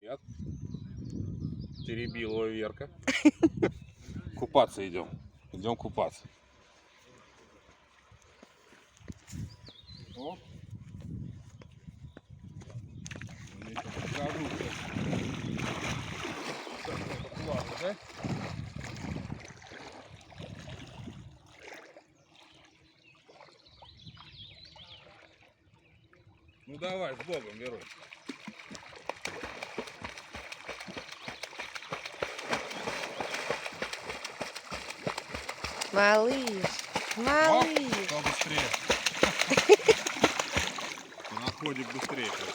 Нет. Теребилова Верка. Купаться идем. Идем купаться. О. Я тебе покажу. Классно, да? Ну давай, с Богом, Верой. Малыш, малыш. Кто быстрее? Находит быстрее.